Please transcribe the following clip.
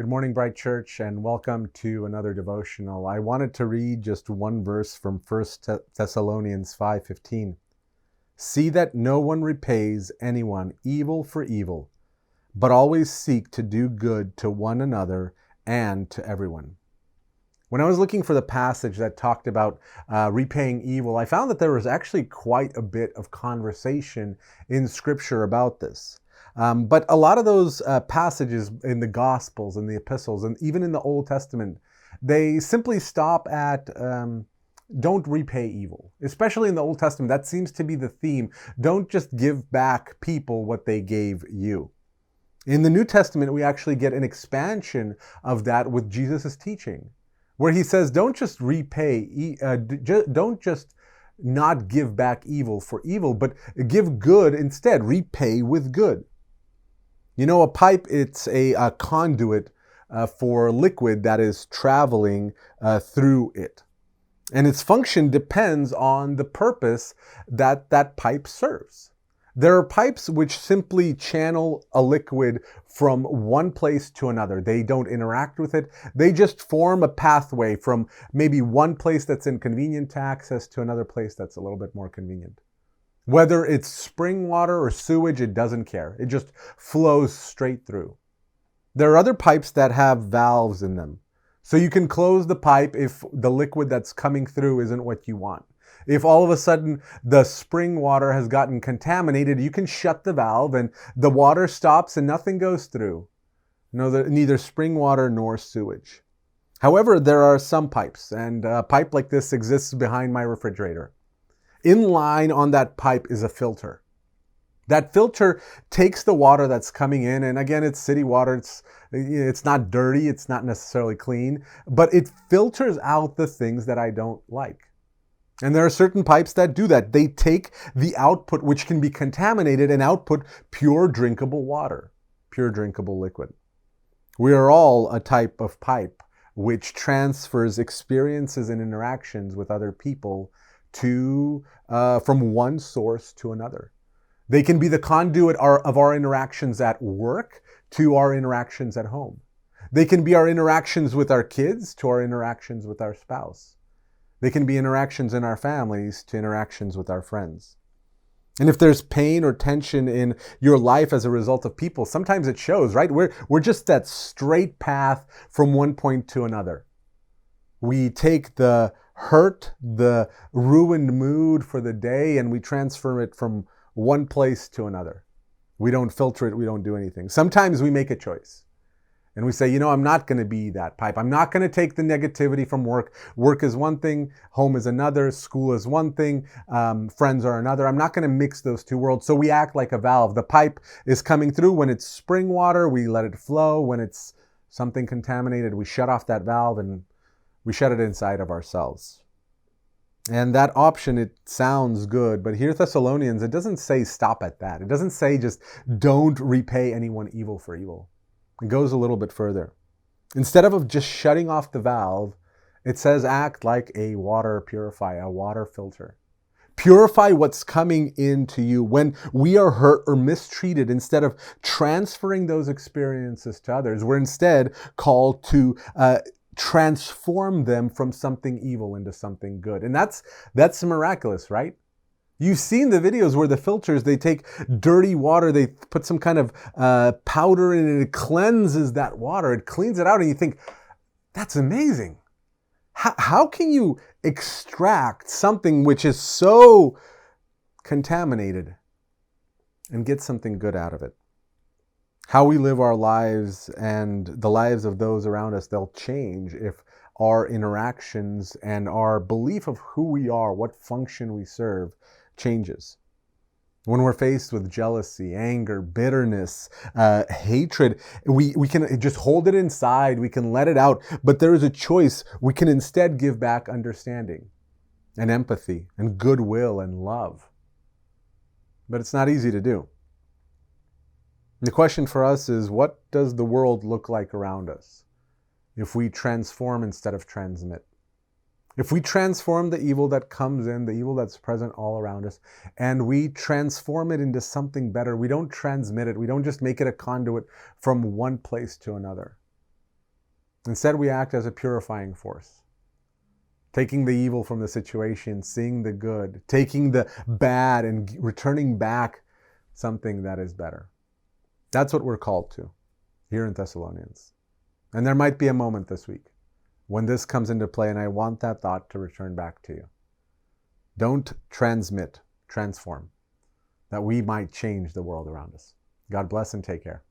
Good morning, Bryte Church, and welcome to another devotional. I wanted to read just one verse from 1 Thessalonians 5:15. See that no one repays anyone evil for evil, but always seek to do good to one another and to everyone. When I was looking for the passage that talked about repaying evil, I found that there was actually quite a bit of conversation in Scripture about this. But a lot of those passages in the Gospels and the epistles, and even in the Old Testament, they simply stop at don't repay evil. Especially in the Old Testament, that seems to be the theme. Don't just give back people what they gave you. In the New Testament, we actually get an expansion of that with Jesus' teaching, where he says, don't just don't just not give back evil for evil, but give good instead. Repay with good. You know, a pipe, it's a conduit for liquid that is traveling through it. And its function depends on the purpose that that pipe serves. There are pipes which simply channel a liquid from one place to another. They don't interact with it. They just form a pathway from maybe one place that's inconvenient to access to another place that's a little bit more convenient. Whether it's spring water or sewage, it doesn't care. It just flows straight through. There are other pipes that have valves in them. So you can close the pipe if the liquid that's coming through isn't what you want. If all of a sudden the spring water has gotten contaminated, you can shut the valve and the water stops and nothing goes through. Neither spring water nor sewage. However, there are some pipes, and a pipe like this exists behind my refrigerator. In line on that pipe is a filter. That filter takes the water that's coming in, and again, it's city water. It's not dirty, it's not necessarily clean, but it filters out the things that I don't like. And there are certain pipes that do that. They take the output, which can be contaminated, and output pure drinkable water, pure drinkable liquid. We are all a type of pipe which transfers experiences and interactions with other people from one source to another. They can be the conduit of our interactions at work to our interactions at home. They can be our interactions with our kids to our interactions with our spouse. They can be interactions in our families to interactions with our friends. And if there's pain or tension in your life as a result of people, sometimes it shows, right? We're just that straight path from one point to another. We take the hurt, the ruined mood for the day, and we transfer it from one place to another. We don't filter it. We don't do anything. Sometimes we make a choice and we say, I'm not going to be that pipe. I'm not going to take the negativity from work. Work is one thing. Home is another. School is one thing. Friends are another. I'm not going to mix those two worlds. So we act like a valve. The pipe is coming through. When it's spring water, we let it flow. When it's something contaminated, we shut off that valve and we shut it inside of ourselves. And that option, it sounds good, but here Thessalonians, it doesn't say stop at that. It doesn't say just don't repay anyone evil for evil. It goes a little bit further. Instead of just shutting off the valve, it says act like a water purifier, a water filter. Purify what's coming into you. When we are hurt or mistreated, instead of transferring those experiences to others, we're instead called to transform them from something evil into something good. And that's miraculous, right? You've seen the videos where the filters, they take dirty water, they put some kind of powder in it, it cleanses that water, it cleans it out, and you think, that's amazing. How can you extract something which is so contaminated and get something good out of it? How we live our lives and the lives of those around us, they'll change if our interactions and our belief of who we are, what function we serve, changes. When we're faced with jealousy, anger, bitterness, hatred, we can just hold it inside, we can let it out, but there is a choice. We can instead give back understanding and empathy and goodwill and love. But it's not easy to do. The question for us is, what does the world look like around us if we transform instead of transmit? If we transform the evil that comes in, the evil that's present all around us, and we transform it into something better, we don't transmit it, we don't just make it a conduit from one place to another. Instead, we act as a purifying force, taking the evil from the situation, seeing the good, taking the bad and returning back something that is better. That's what we're called to here in Thessalonians. And there might be a moment this week when this comes into play, and I want that thought to return back to you. Don't transmit, transform, that we might change the world around us. God bless and take care.